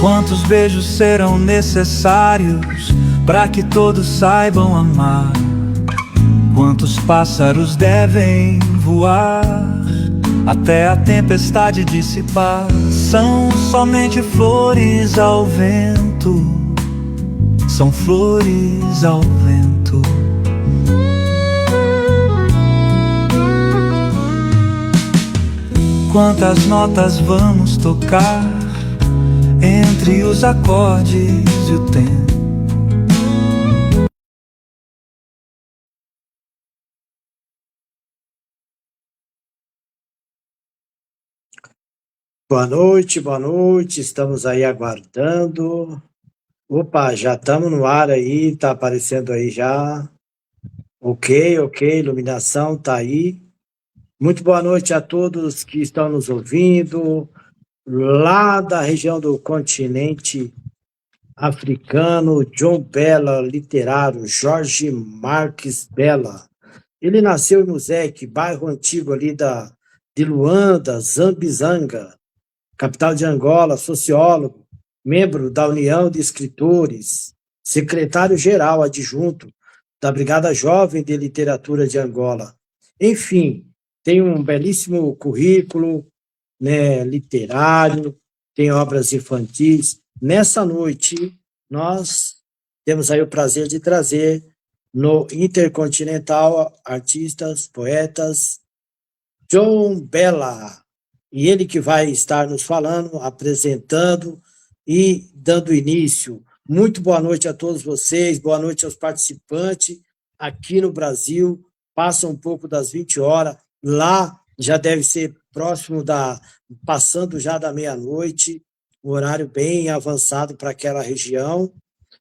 Quantos beijos serão necessários para que todos saibam amar? Quantos pássaros devem voar até a tempestade dissipar? São somente flores ao vento, são flores ao vento. Quantas notas vamos tocar entre os acordes e o tempo? Boa noite, estamos aí aguardando. Opa, já estamos no ar aí, tá aparecendo aí já. Ok, iluminação tá aí. Muito boa noite a todos que estão nos ouvindo, lá da região do continente africano. John Bella, literário, Jorge Marques Bella. Ele nasceu em Muzek, bairro antigo ali de Luanda, Zambizanga, capital de Angola, sociólogo, membro da União de Escritores, secretário-geral adjunto da Brigada Jovem de Literatura de Angola. Enfim, tem um belíssimo currículo, né, literário, tem obras infantis. Nessa noite, nós temos aí o prazer de trazer no Intercontinental artistas, poetas, John Bella. E ele que vai estar nos falando, apresentando e dando início. Muito boa noite a todos vocês, boa noite aos participantes aqui no Brasil. Passa um pouco das 20 horas, lá já deve ser próximo passando já da meia-noite, um horário bem avançado para aquela região.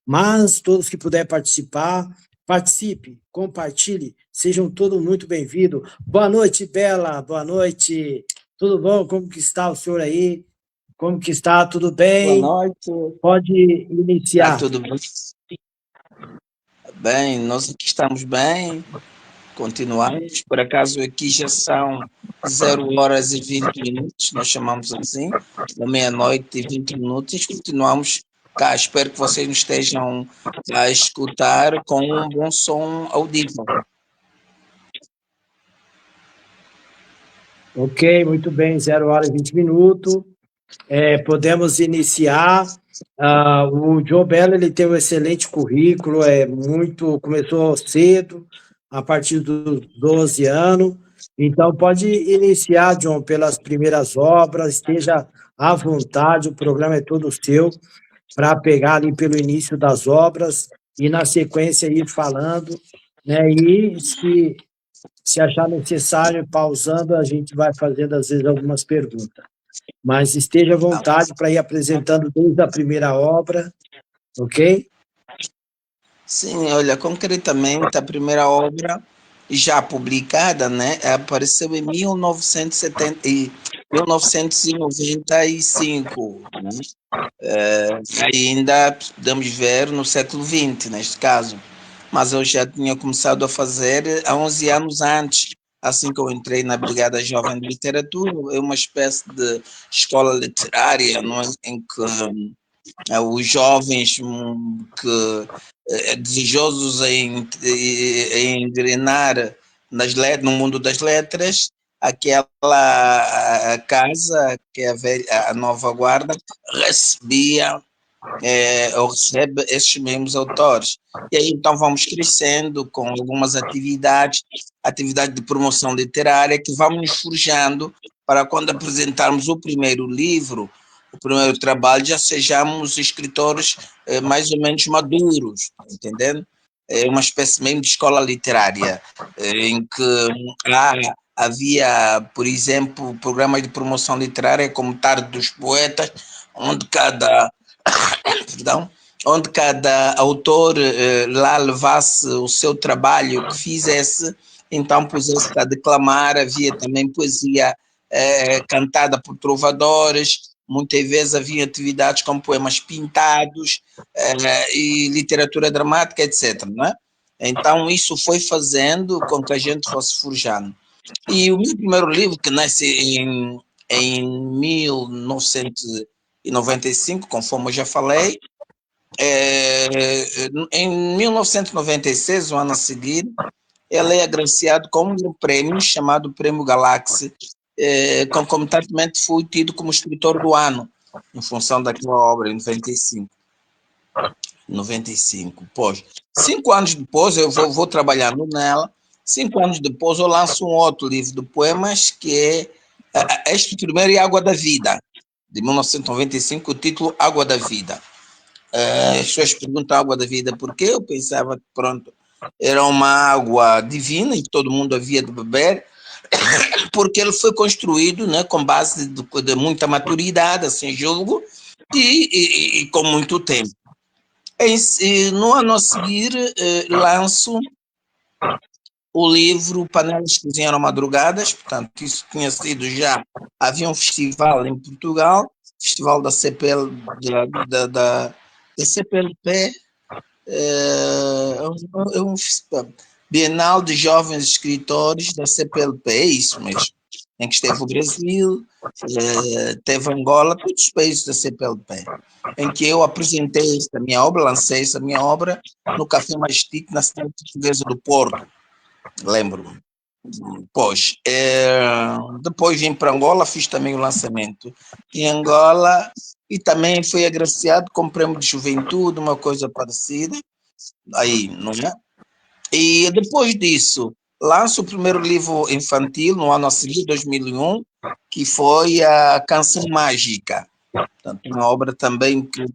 Mas todos que puderem participar, participe, compartilhe, sejam todos muito bem-vindos. Boa noite, Bela, boa noite. Tudo bom? Como que está o senhor aí? Como que está? Tudo bem? Boa noite. Pode iniciar. Está tudo bem? Bem, nós aqui estamos bem, continuamos. Por acaso aqui já são 0 horas e 20 minutos, nós chamamos assim, da meia-noite e 20 minutos, continuamos cá. Espero que vocês nos estejam a escutar com um bom som audível. Ok, muito bem, 0 horas e 20 minutos. Podemos iniciar. O John Bella, ele tem um excelente currículo, começou cedo, a partir dos 12 anos. Então, pode iniciar, John, pelas primeiras obras, esteja à vontade, o programa é todo seu, para pegar ali pelo início das obras e, na sequência, ir falando, né? E se achar necessário, pausando, a gente vai fazendo, às vezes, algumas perguntas. Mas esteja à vontade para ir apresentando desde a primeira obra, ok? Sim, olha, concretamente, a primeira obra já publicada, né, apareceu em 1995, né? Ainda podemos ver no século XX, neste caso. Mas eu já tinha começado a fazer há 11 anos antes, assim que eu entrei na Brigada Jovem de Literatura, é uma espécie de escola literária, não é? Em que os jovens que desejosos em engrenar no mundo das letras, aquela casa, que é a Nova Guarda, recebia ou recebe esses mesmos autores. E aí então vamos crescendo com algumas atividade de promoção literária que vamos nos forjando para quando apresentarmos o primeiro livro, o primeiro trabalho, já sejamos escritores mais ou menos maduros, entendendo? É uma espécie mesmo de escola literária, em que havia, por exemplo, programas de promoção literária como Tarde dos Poetas, onde onde cada autor lá levasse o seu trabalho que fizesse, então pusesse a declamar. Havia também poesia cantada por trovadores, muitas vezes havia atividades como poemas pintados e literatura dramática, etc. Não é? Então isso foi fazendo com que a gente fosse forjando. E o meu primeiro livro, que nasce em 1995, 1995, conforme eu já falei. Em 1996, o ano a seguir, ele é agraciado com um prêmio chamado Prêmio Galáxia. Concomitantemente fui tido como escritor do ano, em função daquela obra, em 95. Pois, 5 anos depois, eu vou trabalhando nela. 5 anos depois, eu lanço um outro livro de poemas, que é este primeiro é Água da Vida, de 1995, o título Água da Vida. As pessoas perguntam Água da Vida por quê? Eu pensava que, pronto, era uma água divina e que todo mundo havia de beber, porque ele foi construído, né, com base de muita maturidade, assim julgo, e com muito tempo. No ano a seguir, lanço o livro Panelas que Cozinham Madrugadas, portanto, isso tinha sido já, havia um festival em Portugal, festival da CPL, da CPLP, é um Bienal de Jovens Escritores da CPLP, é isso mesmo, em que esteve o Brasil, teve Angola, todos os países da CPLP, em que eu apresentei esta minha obra, lancei essa minha obra no Café Majestic, na cidade portuguesa do Porto, lembro-me. Pois, depois vim para Angola, fiz também o lançamento em Angola e também fui agraciado com o prêmio de juventude, uma coisa parecida, aí, não é? E depois disso, lanço o primeiro livro infantil no ano a seguir, 2001, que foi a Canção Mágica. Portanto, uma obra também que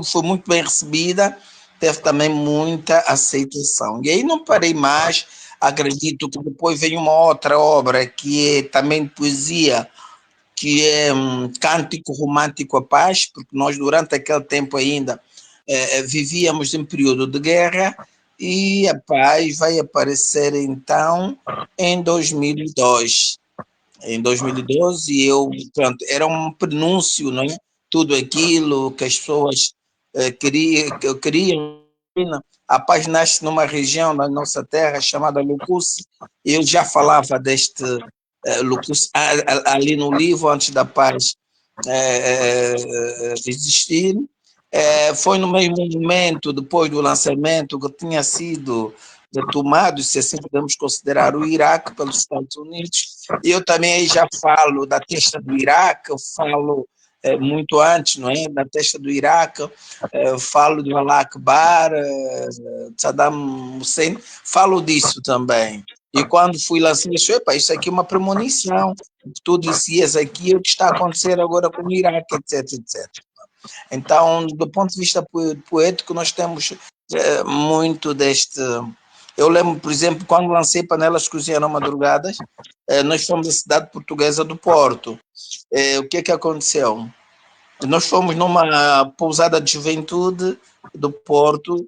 foi muito bem recebida, teve também muita aceitação. E aí não parei mais, acredito que depois veio uma outra obra que é também poesia, que é Cântico Romântico à Paz, porque nós durante aquele tempo ainda vivíamos em período de guerra, e a paz vai aparecer então em 2002. Em 2012, pronto, era um prenúncio, não é? Tudo aquilo que as pessoas queriam. A paz nasce numa região da nossa terra chamada Lucusse. Eu já falava deste Lucusse ali no livro, antes da paz existir. Foi no mesmo momento, depois do lançamento, que tinha sido tomado, se assim podemos considerar, o Iraque pelos Estados Unidos. Eu também aí já falo da testa do Iraque, eu falo muito antes, não é? Da testa do Iraque, falo do Allah Akbar, Saddam Hussein, falo disso também. E quando fui lançar isso, isso aqui é uma premonição, tu dizias aqui o que está a acontecer agora com o Iraque, etc, etc. Então, do ponto de vista poético, nós temos muito deste. Eu lembro, por exemplo, quando lancei Panelas que Cozinham Madrugadas, nós fomos à cidade portuguesa do Porto. O que é que aconteceu? Nós fomos numa pousada de juventude do Porto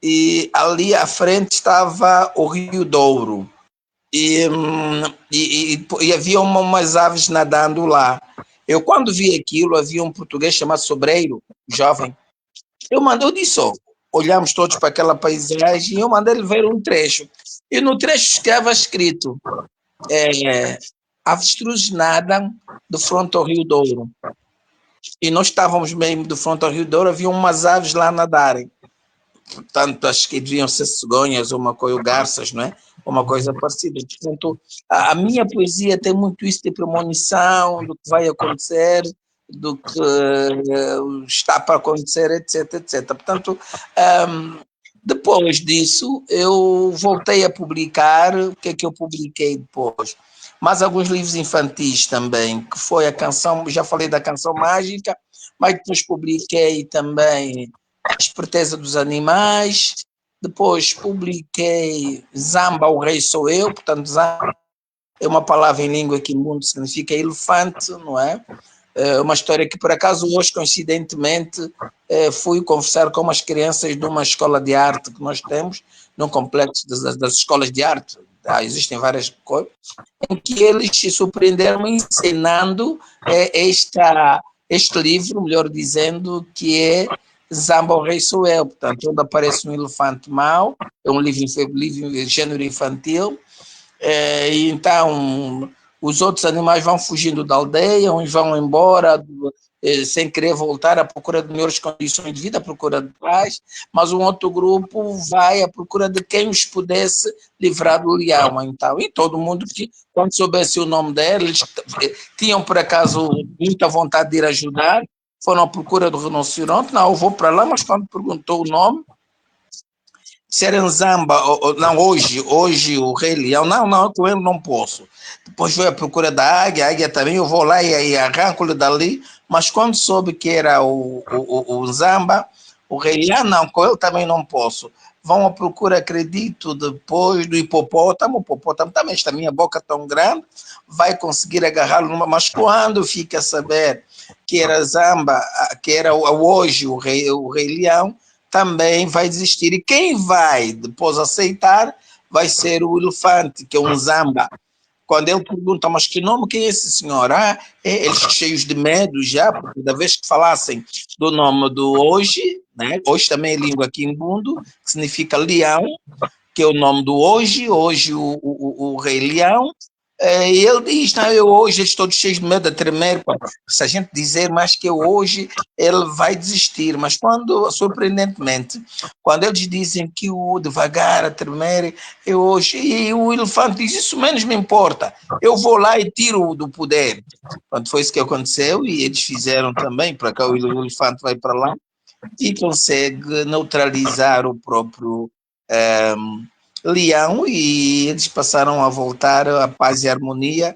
e ali à frente estava o Rio Douro. E havia umas aves nadando lá. Eu, quando vi aquilo, havia um português chamado Sobreiro, jovem. Eu disse, olhamos todos para aquela paisagem e eu mandei ele ver um trecho. E no trecho estava escrito: avestruzes nadam de frente ao Rio Douro. E nós estávamos mesmo de frente ao Rio Douro, havia umas aves lá nadarem. Portanto, acho que deviam ser cegonhas ou uma coisa, ou garças, não é? Uma coisa parecida. Portanto, a minha poesia tem muito isso de premonição, do que vai acontecer, do que está para acontecer, etc, etc. Portanto, depois disso, eu voltei a publicar. O que é que eu publiquei depois? Mais alguns livros infantis também, que foi a canção, já falei da Canção Mágica, mas depois publiquei também A Esperteza dos Animais, depois publiquei Zamba, o Rei Sou Eu, portanto, Zamba é uma palavra em língua quimbundu, significa elefante, não é? Uma história que, por acaso, hoje, coincidentemente, fui conversar com umas crianças de uma escola de arte que nós temos, num complexo das escolas de arte, existem várias coisas, em que eles se surpreenderam ensinando este livro, melhor dizendo, que é Zamba, o Rei Sou Eu, portanto, onde aparece um elefante mau, é um livro de gênero infantil, e então os outros animais vão fugindo da aldeia, uns vão embora sem querer voltar à procura de melhores condições de vida, à procura de paz, mas um outro grupo vai à procura de quem os pudesse livrar do leão. Então, e todo mundo que, quando soubesse o nome deles, tinham por acaso muita vontade de ir ajudar, foram à procura do rinoceronte, não, eu vou para lá, mas quando perguntou o nome, se era Nzamba, não, hoje o Rei Leão, não, com ele não posso. Depois foi à procura da águia, a águia também, eu vou lá e arranco-lhe dali, mas quando soube que era o Nzamba, o Rei Leão, não, com ele também não posso. Vão à procura, acredito, depois do hipopótamo, o hipopótamo também, esta minha boca tão grande, vai conseguir agarrá-lo, mas quando fica a saber que era Zamba, que era hoje o Rei Leão, também vai desistir. E quem vai depois aceitar vai ser o elefante, que é um Zamba. Quando ele pergunta, mas que nome que é esse senhor? Eles cheios de medo já, porque da vez que falassem do nome do hoje, né? Hoje também é língua quimbundo, que significa leão, que é o nome do hoje o Rei Leão, e ele diz, não, eu hoje estou cheio de medo a tremer, pá. Se a gente dizer mais que eu hoje, ele vai desistir, mas quando, surpreendentemente, quando eles dizem que o devagar a tremer, eu hoje, e o elefante diz, isso menos me importa, eu vou lá e tiro do poder. Pronto, foi isso que aconteceu, e eles fizeram também, para cá o elefante vai para lá, e consegue neutralizar o próprio leão, e eles passaram a voltar à paz e harmonia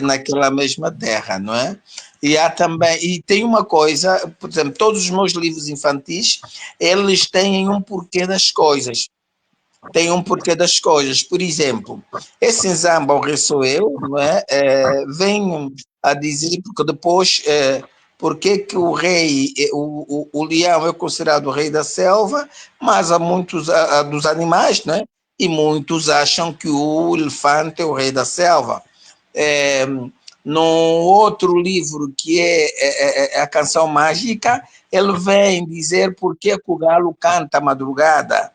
naquela mesma terra, não é? E há também, e tem uma coisa, por exemplo, todos os meus livros infantis, eles têm um porquê das coisas. Tem um porquê das coisas. Por exemplo, esse Nzamba, o rei sou eu, não é? Vem a dizer, porque depois, porque que o rei, o leão é considerado o rei da selva, mas há muitos dos animais, não é? E muitos acham que o elefante é o rei da selva. Num outro livro, que é a Canção Mágica, ele vem dizer por que o galo canta à madrugada.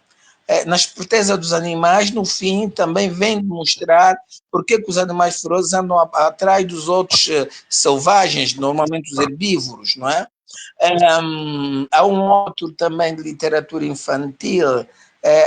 Na esperteza dos animais, no fim, também vem mostrar por que os animais ferozes andam atrás dos outros selvagens, normalmente os herbívoros, não é? Há um outro também de literatura infantil,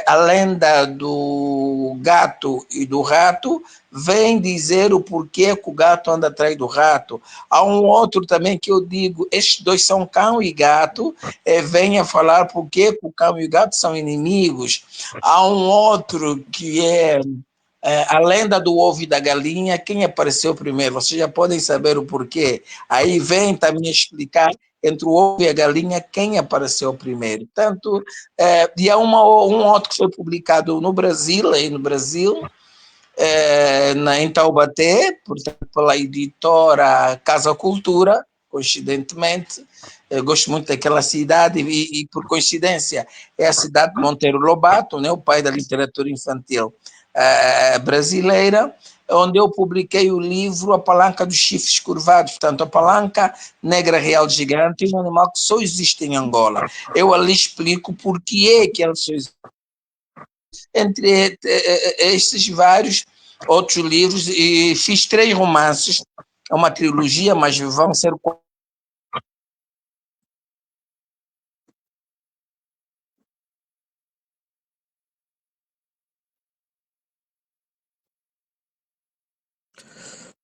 a lenda do gato e do rato, vem dizer o porquê que o gato anda atrás do rato. Há um outro também que eu digo, estes dois são cão e gato, vem a falar porquê que o cão e o gato são inimigos. Há um outro que é a lenda do ovo e da galinha, quem apareceu primeiro? Vocês já podem saber o porquê. Aí vem também explicar entre o ovo e a galinha quem apareceu primeiro. Tanto, e há um outro que foi publicado no Brasil, aí no Brasil, em Taubaté, portanto, pela editora Casa Cultura, coincidentemente. Eu gosto muito daquela cidade e por coincidência, é a cidade de Monteiro Lobato, né, o pai da literatura infantil brasileira, onde eu publiquei o livro A Palanca dos Chifres Curvados, portanto, a palanca negra real gigante é um animal que só existe em Angola. Eu ali explico por que é que ela só existe. Entre esses vários outros livros, e fiz 3 romances, é uma trilogia, mas vão ser 4.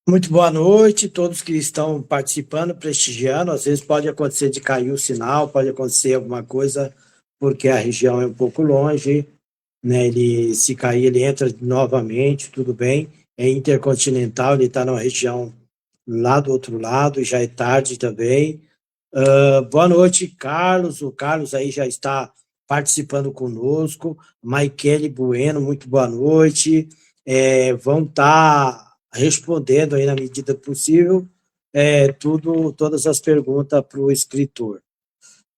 Muito boa noite, todos que estão participando, prestigiando. Às vezes pode acontecer de cair o sinal, pode acontecer alguma coisa, porque a região é um pouco longe, né? Ele, se cair, ele entra novamente, tudo bem. É intercontinental, ele está numa região lá do outro lado, já é tarde também. Boa noite, Carlos. O Carlos aí já está participando conosco. Maikele Bueno, muito boa noite. Vão estar respondendo aí na medida possível todas as perguntas para o escritor.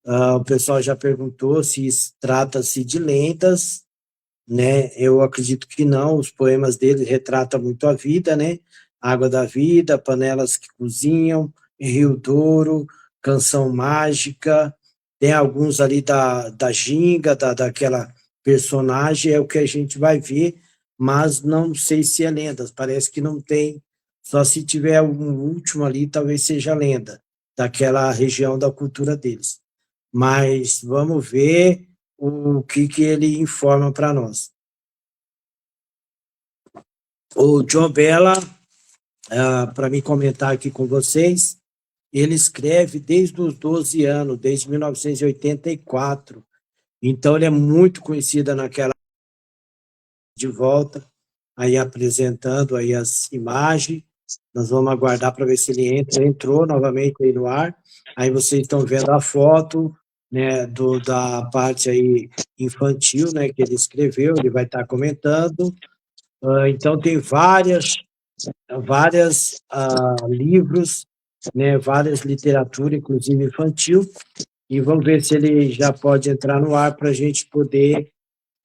O pessoal já perguntou se trata-se de lendas, né? Eu acredito que não. Os poemas dele retratam muito a vida, né? Água da Vida, Panelas que Cozinham, Rio Douro, Canção Mágica, tem alguns ali da Ginga, daquela personagem, é o que a gente vai ver, mas não sei se é lenda, parece que não tem, só se tiver algum último ali, talvez seja lenda, daquela região da cultura deles. Mas vamos ver o que ele informa para nós. O John Bella, para me comentar aqui com vocês, ele escreve desde os 12 anos, desde 1984. Então, ele é muito conhecido naquela de volta, aí apresentando aí as imagens. Nós vamos aguardar para ver se ele entra. Entrou novamente aí no ar. Aí vocês estão vendo a foto, né, da parte aí infantil, né, que ele escreveu, ele vai estar comentando. Então, tem várias livros, né, várias literatura, inclusive infantil, e vamos ver se ele já pode entrar no ar para a gente poder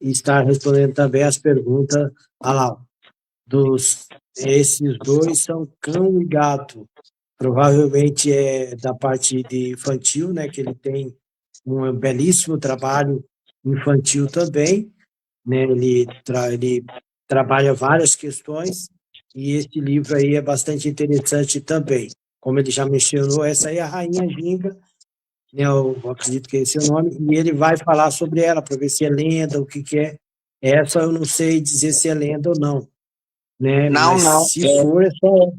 estar respondendo também as perguntas. Lá, esses dois são Cão e Gato, provavelmente é da parte de infantil, né, que ele tem um belíssimo trabalho infantil também, né, ele trabalha várias questões, e esse livro aí é bastante interessante também. Como ele já mencionou, essa aí é a Rainha Ginga, né, eu acredito que esse é o nome, e ele vai falar sobre ela, para ver se é lenda, o que é. Essa eu não sei dizer se é lenda ou não, né? Não, Mas não. se for, é só...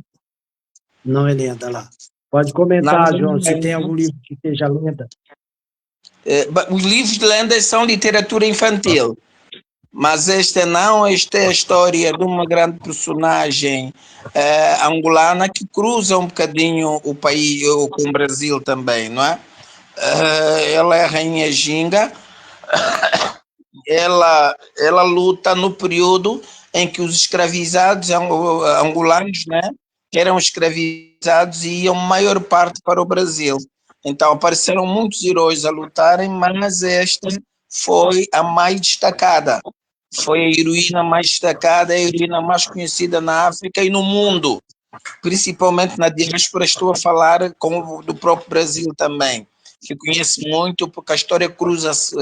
Não é lenda lá. Pode Não, comentar, João, não se é. tem algum livro que seja lenda. Os livros de lendas são literatura infantil, mas esta não, esta é a história de uma grande personagem angolana que cruza um bocadinho o país com o Brasil também, não é? Ela é a Rainha Ginga. Ela luta no período em que os escravizados angolanos, né, eram escravizados e iam maior parte para o Brasil. Então apareceram muitos heróis a lutarem, mas esta foi a mais destacada. Foi a heroína mais destacada, a heroína mais conhecida na África e no mundo, principalmente na diáspora. Estou a falar do próprio Brasil também, que conhece muito, porque a história cruza-se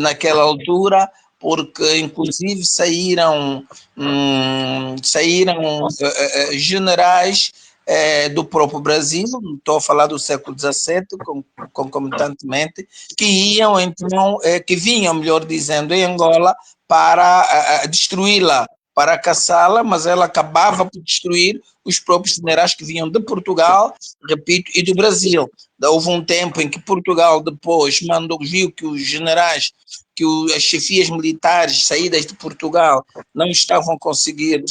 naquela altura, porque inclusive saíram generais do próprio Brasil, estou a falar do século XVII, concomitantemente, que iam então, que vinham, melhor dizendo, em Angola para destruí-la, para caçá-la, mas ela acabava por destruir os próprios generais que vinham de Portugal, repito, e do Brasil. Houve um tempo em que Portugal depois viu que os generais, as chefias militares saídas de Portugal não estavam a conseguir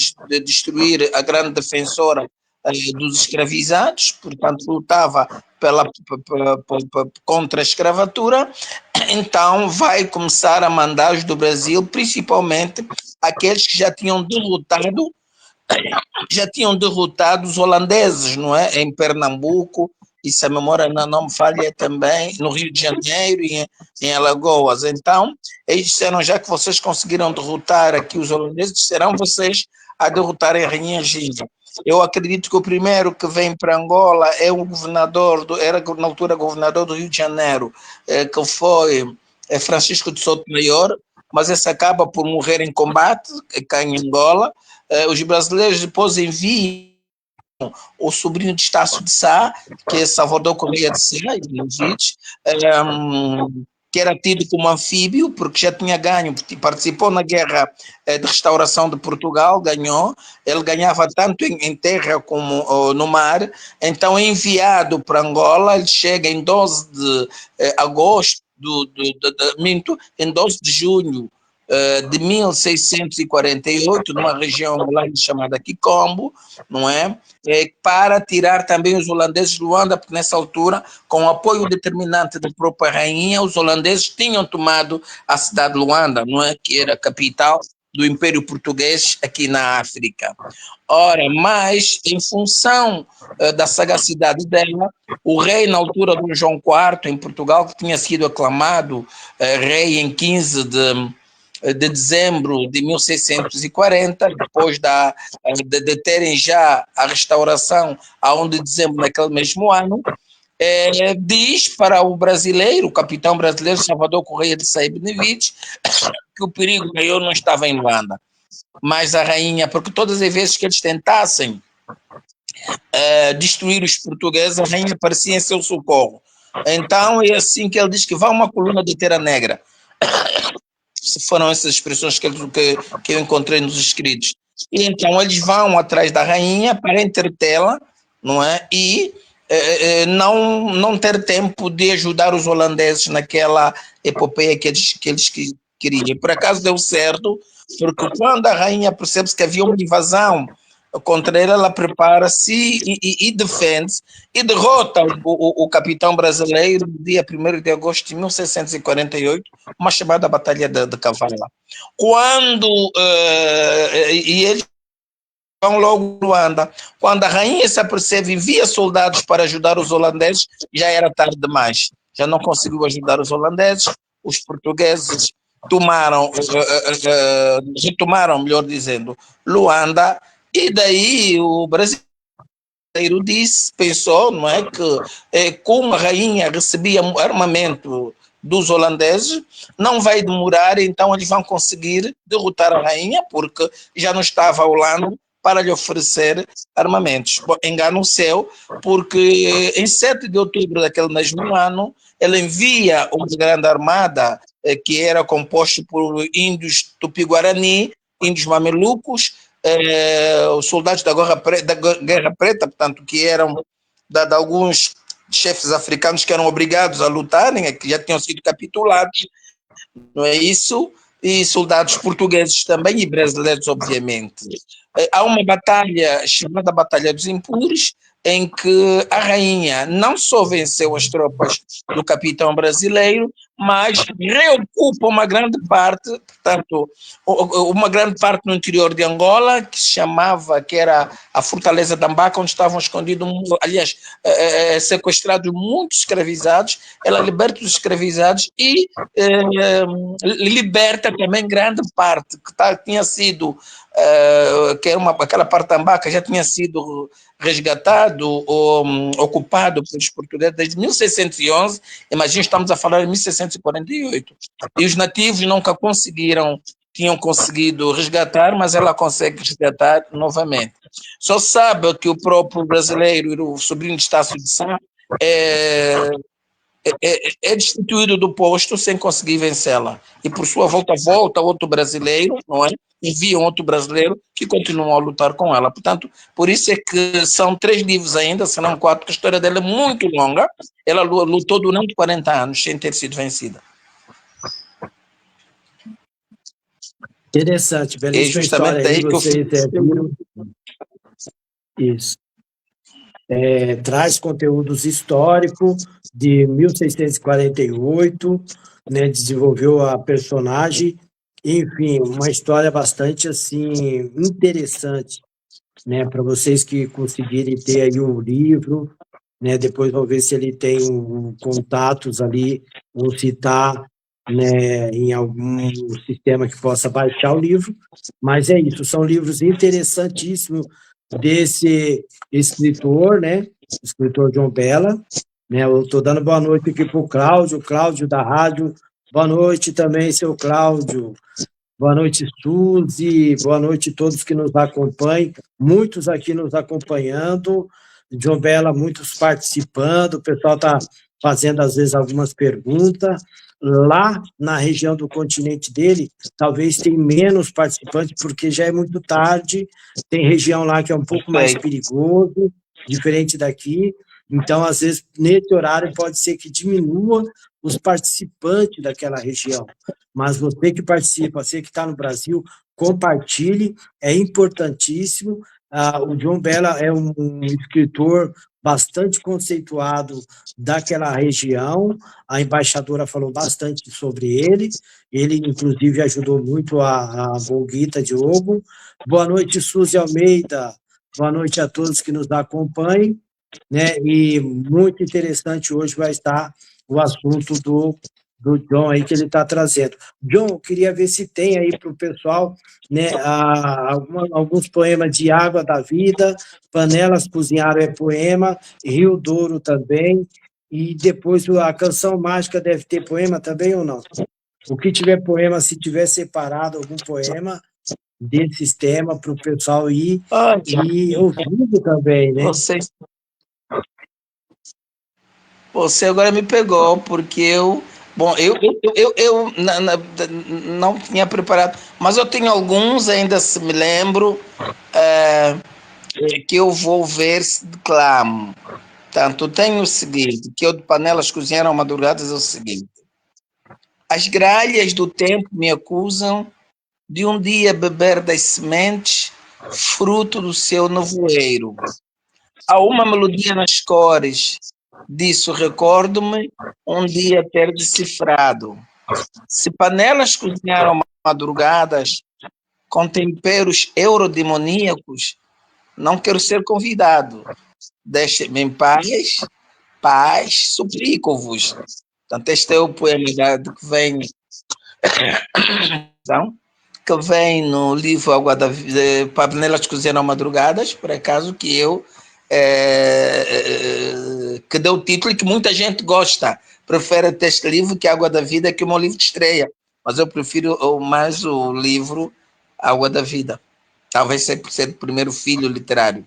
destruir a grande defensora dos escravizados, portanto lutava contra a escravatura. Então vai começar a mandar os do Brasil, principalmente aqueles que já tinham derrotado os holandeses, não é? Em Pernambuco, e se a memória não me falha também, no Rio de Janeiro e em Alagoas. Então, eles disseram, já que vocês conseguiram derrotar aqui os holandeses, serão vocês a derrotarem a Rainha Ginga. Eu acredito que o primeiro que vem para Angola é o governador, era na altura governador do Rio de Janeiro, que foi Francisco de Sotomayor, mas esse acaba por morrer em combate, cá em Angola. Os brasileiros depois enviam o sobrinho de Estácio de Sá, que é Salvador Correia de Sá, que era tido como anfíbio, porque já tinha ganho, participou na guerra de restauração de Portugal, ganhou, ele ganhava tanto em terra como no mar, então é enviado para Angola, ele chega em 12 de agosto, em 12 de junho de 1648, numa região angolana chamada Kikombo, não é? Para tirar também os holandeses de Luanda, porque nessa altura, com o apoio determinante da própria rainha, os holandeses tinham tomado a cidade de Luanda, não é? Que era a capital do Império Português aqui na África. Ora, mas em função da sagacidade dela, o rei na altura do João IV em Portugal, que tinha sido aclamado rei em 15 de dezembro de 1640, depois de terem já a restauração a 1 de dezembro naquele mesmo ano, diz para o brasileiro, o capitão brasileiro Salvador Correia de Sá e Benevides, que o perigo maior não estava em Luanda, mas a rainha, porque todas as vezes que eles tentassem destruir os portugueses, a rainha aparecia em seu socorro. Então é assim que ele diz que vai uma coluna de terra negra. Foram essas expressões que eu encontrei nos escritos. E então eles vão atrás da rainha para entretê-la, não é? E não ter tempo de ajudar os holandeses naquela epopeia que eles queriam. Por acaso deu certo, porque quando a rainha percebe que havia uma invasão contra ela prepara-se e defende-se e derrota o capitão brasileiro no dia 1º de agosto de 1648, uma chamada Batalha de Kavala. Quando e eles vão logo no Luanda. Quando a rainha se apercebe e envia soldados para ajudar os holandeses, já era tarde demais. Já não conseguiu ajudar os holandeses, os portugueses retomaram, melhor dizendo, Luanda, e daí o brasileiro pensou, não é, que como a rainha recebia armamento dos holandeses, não vai demorar, então eles vão conseguir derrotar a rainha, porque já não estava a Holanda para lhe oferecer armamentos. Bom, engano seu, porque em 7 de outubro daquele mesmo ano, ele envia uma grande armada que era composta por índios tupi-guarani, índios mamelucos, os soldados da Guerra Preta, portanto, que eram de alguns chefes africanos que eram obrigados a lutarem, que já tinham sido capitulados, não é isso? E soldados portugueses também e brasileiros, obviamente. Há uma batalha chamada Batalha dos Impures, em que a rainha não só venceu as tropas do capitão brasileiro, mas reocupa uma grande parte, portanto, uma grande parte no interior de Angola, que era a Fortaleza de Ambaca, onde estavam escondidos, aliás, sequestrados muitos escravizados. Ela liberta os escravizados e liberta também grande parte que tinha sido que era aquela parte da Ambaca já tinha sido resgatado ou ocupado pelos portugueses desde 1611, imagina, estamos a falar em 1648, e os nativos nunca tinham conseguido resgatar, mas ela consegue resgatar novamente. Só sabe que o próprio brasileiro, o sobrinho de Estácio de Sá, é destituído do posto sem conseguir vencê-la. E por sua volta outro brasileiro, não é? Enviam outro brasileiro que continuam a lutar com ela. Portanto, por isso é que são 3 livros ainda, se não 4, que a história dela é muito longa. Ela lutou durante 40 anos sem ter sido vencida. Interessante, belíssima história aí, vocês viram. Isso. Traz conteúdos históricos de 1648, né, desenvolveu a personagem, enfim, uma história bastante assim interessante, né, para vocês que conseguirem ter aí o livro, né, depois vou ver se ele tem contatos ali, ou se está, né, em algum sistema que possa baixar o livro, mas é isso, são livros interessantíssimos desse escritor, né, escritor João Bela, né, eu estou dando boa noite aqui para o Cláudio da rádio, boa noite também, seu Cláudio, boa noite, Suzy, boa noite a todos que nos acompanham, muitos aqui nos acompanhando, João Bela, muitos participando, o pessoal está fazendo, às vezes, algumas perguntas. Lá na região do continente dele, talvez tenha menos participantes, porque já é muito tarde, tem região lá que é um pouco mais perigoso, diferente daqui, então, às vezes, nesse horário, pode ser que diminua os participantes daquela região, mas você que participa, você que está no Brasil, compartilhe, é importantíssimo. O João Bela é um escritor bastante conceituado daquela região, a embaixadora falou bastante sobre ele inclusive ajudou muito a Golguita Diogo. Boa noite, Suzy Almeida, boa noite a todos que nos acompanham, né? E muito interessante hoje vai estar o assunto do John aí que ele está trazendo. John, eu queria ver se tem aí para o pessoal, né, alguns poemas de Água da Vida, Panelas Cozinharam é poema, Rio Douro também, e depois a Canção Mágica deve ter poema também ou não? O que tiver poema, se tiver separado algum poema, desses temas para o pessoal ir Olha, e ouvindo também, né? você, você agora me pegou, porque bom, não tinha preparado, mas eu tenho alguns, ainda se me lembro, eh, que eu vou ver se declamo. Portanto, tenho o seguinte, que eu de panelas cozinharam madrugadas é o seguinte. As gralhas do tempo me acusam de um dia beber das sementes, fruto do seu nevoeiro. Há uma melodia nas cores, disso recordo-me, um dia ter decifrado. Se panelas cozinharam madrugadas com temperos eurodemoníacos, não quero ser convidado. Deixem-me em paz, paz, suplico-vos. Portanto, este é o poema que vem, então, que vem no livro Água da Vida, Panelas Cozinham Madrugadas, por acaso, que eu que deu o título e que muita gente gosta. Prefere até este livro que Água da Vida, que é o meu livro de estreia. Mas eu prefiro mais o livro Água da Vida. Talvez seja por ser o primeiro filho literário.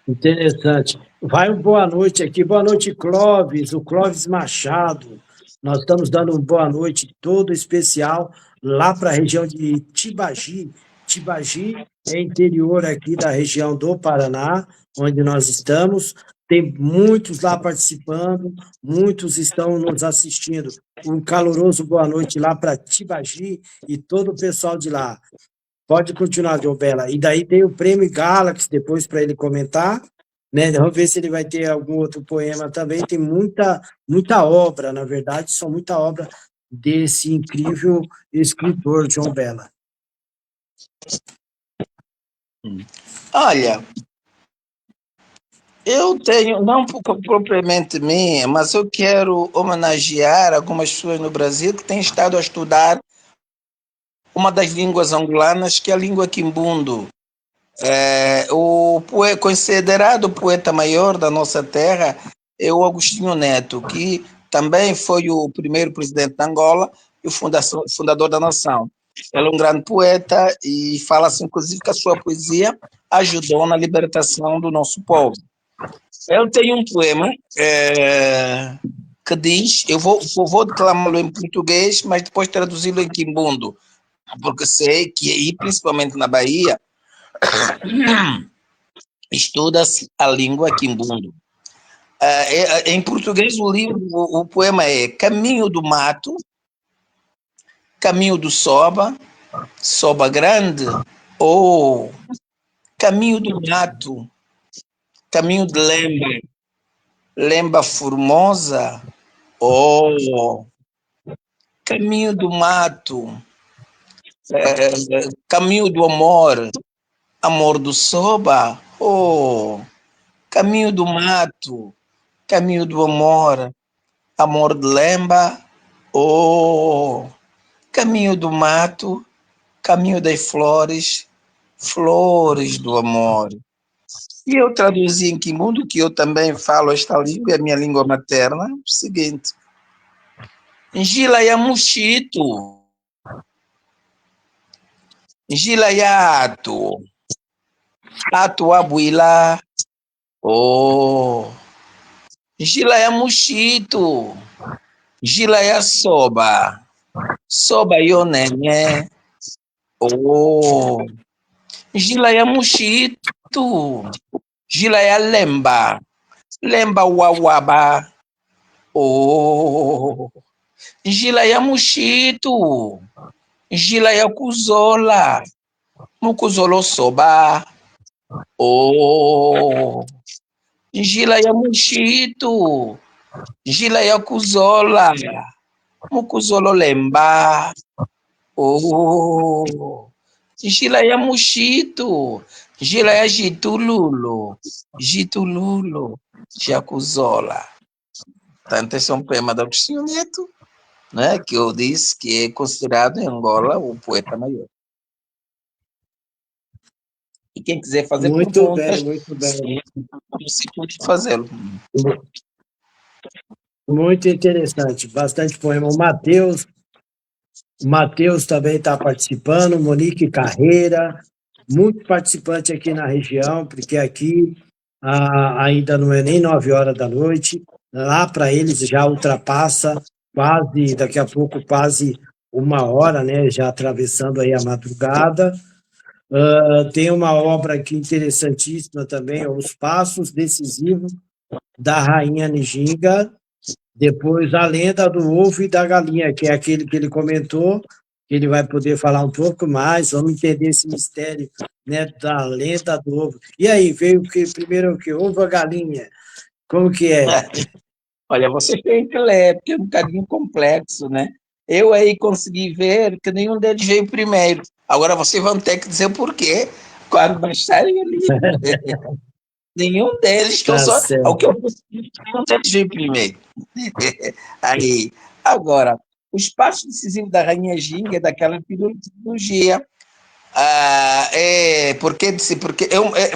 Interessante. Vai um boa noite aqui. Boa noite, Clóvis, o Clóvis Machado. Nós estamos dando uma boa noite todo especial lá para a região de Tibagi. Tibagi é interior aqui da região do Paraná, onde nós estamos. Tem muitos lá participando, muitos estão nos assistindo. Um caloroso boa noite lá para Tibagi e todo o pessoal de lá. Pode continuar, João Bela. E daí tem o Prêmio Galaxy depois para ele comentar, né? Vamos ver se ele vai ter algum outro poema também. Tem muita obra, na verdade, são muita obra desse incrível escritor, João Bela. Olha, eu tenho, não propriamente minha, mas eu quero homenagear algumas pessoas no Brasil que têm estado a estudar uma das línguas angolanas, que é a língua quimbundo. O considerado poeta maior da nossa terra é o Agostinho Neto, que também foi o primeiro presidente da Angola e o fundador da nação. Ele é um grande poeta e fala-se, inclusive, que a sua poesia ajudou na libertação do nosso povo. Ele tem um poema que diz, vou declamá-lo em português, mas depois traduzi-lo em quimbundo, porque sei que aí, principalmente na Bahia, estuda-se a língua quimbundo. Em português, o poema é Caminho do Mato, Caminho do Soba, Soba Grande, ou Caminho do Mato, Caminho de Lemba, Lemba Formosa, ou Caminho do Mato, Caminho do Amor, Amor do Soba, ou Caminho do Mato, Caminho do Amor, Amor de Lemba, ou Caminho do Mato, Caminho das Flores, Flores do Amor. E eu traduzi em quimbundo, que eu também falo esta língua, é a minha língua materna, o seguinte: Ngilayamushito, Ngilayato, Atuabuila, oh, Ngilayamushito, Ngilayasoba, Soba Yonenye, oh, Ngilayamushito, Ngilayalemba, Lemba Wawaba, oh, Ngilayamushito, Ngilayakuzola, Mukuzolo Soba, oh, Ngilayamushito, Ngilayakuzola, Mukuzolo Lemba, oh, Ngilayamushito, Ngilayagitululo, Gitululo, Jacuzola. Portanto, esse é um poema de Agostinho Neto, né, que eu disse que é considerado em Angola o poeta maior. E quem quiser fazer Muito perguntas, bem, muito bem. se pode fazê-lo. Muito interessante, bastante poema. O Matheus O Matheus também está participando, Monique Carreira, muito participante aqui na região, porque aqui ainda não é nem 9 horas da noite, lá para eles já ultrapassa quase, daqui a pouco, quase 1 hora, né? Já atravessando aí a madrugada. Tem uma obra aqui interessantíssima também, Os Passos Decisivos da Rainha Nijinga, depois a lenda do ovo e da galinha, que é aquele que ele comentou, que ele vai poder falar um pouco mais, vamos entender esse mistério, né, da lenda do ovo. E aí, veio o que primeiro o que? Ovo ou galinha? Como que é? Olha, você tem que ler, porque é um bocadinho complexo, né? Eu aí consegui ver que nenhum deles veio primeiro. Agora vocês vão ter que dizer por quê quando baixarem ali. Nenhum deles, que eu Tá só. O que certo. eu consegui, nenhum deles veio primeiro. Aí, agora, o espaço decisivo da Rainha Ginga é daquela trilogia.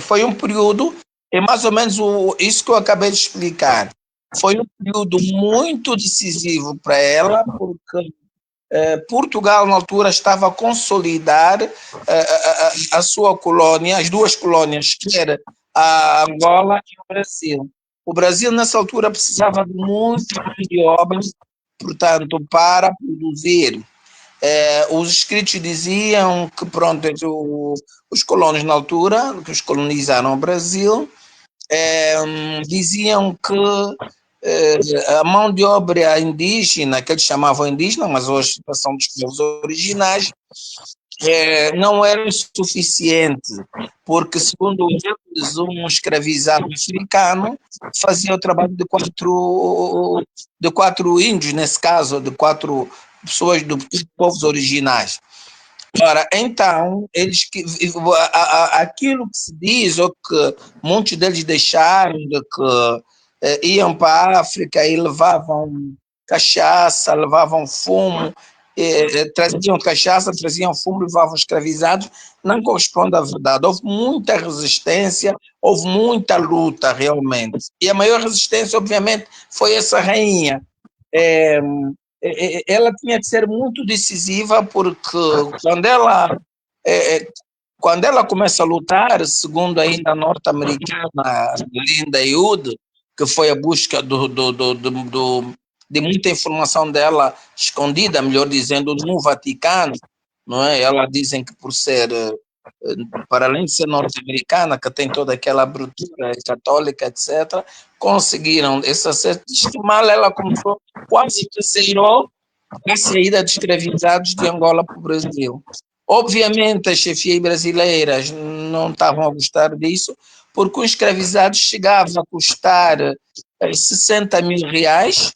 Foi um período, é mais ou menos isso que eu acabei de explicar. Foi um período muito decisivo para ela, porque Portugal, na altura, estava a consolidar a sua colônia, as duas colônias, que era a Angola e o Brasil. O Brasil, nessa altura, precisava de muita mão de obra, portanto, para produzir. Os escritos diziam que, pronto, os colonos na altura, que os colonizaram o Brasil, diziam que a mão de obra indígena, que eles chamavam indígena, mas hoje são dos povos originais, não era suficiente, porque, segundo eles, um escravizado africano fazia o trabalho de quatro índios, nesse caso, de quatro pessoas dos povos originais. Ora, então, aquilo que se diz, ou que muitos deles deixaram, de que iam para a África e levavam cachaça, levavam fumo, traziam cachaça, traziam fumo, levavam escravizados, não corresponde à verdade. Houve muita resistência, houve muita luta, realmente. E a maior resistência, obviamente, foi essa rainha. É, ela tinha que ser muito decisiva, porque quando ela, é, quando ela começa a lutar, segundo ainda a norte-americana Linda Youd, que foi a busca de muita informação dela escondida, melhor dizendo, no Vaticano, não é? Ela dizem que por ser, para além de ser norte-americana, que tem toda aquela abertura católica, etc., conseguiram esse acerto. Diz que mal ela começou, quase que zerou a saída de escravizados de Angola para o Brasil. Obviamente, as chefias brasileiras não estavam a gostar disso, porque um escravizado chegava a custar 60 mil reais,